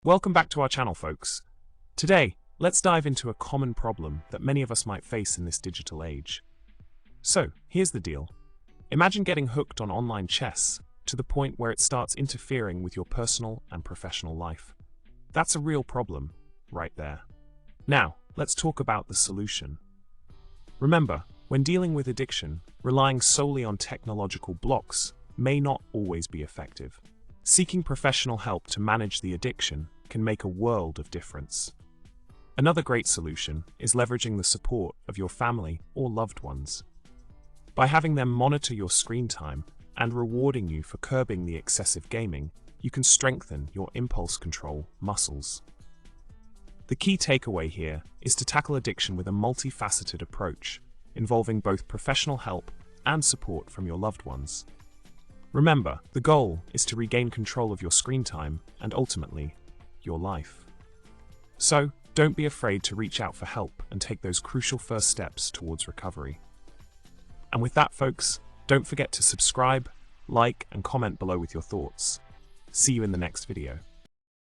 Welcome back to our channel, folks. Today, let's dive into a common problem that many of us might face in this digital age. So, here's the deal. Imagine getting hooked on online chess to the point where it starts interfering with your personal and professional life. That's a real problem, right there. Now, let's talk about the solution. Remember, when dealing with addiction, relying solely on technological blocks may not always be effective. Seeking professional help to manage the addiction can make a world of difference. Another great solution is leveraging the support of your family or loved ones. By having them monitor your screen time and rewarding you for curbing the excessive gaming, you can strengthen your impulse control muscles. The key takeaway here is to tackle addiction with a multifaceted approach, involving both professional help and support from your loved ones. Remember, the goal is to regain control of your screen time and ultimately, your life. So, don't be afraid to reach out for help and take those crucial first steps towards recovery. And with that, folks, don't forget to subscribe, like, and comment below with your thoughts. See you in the next video.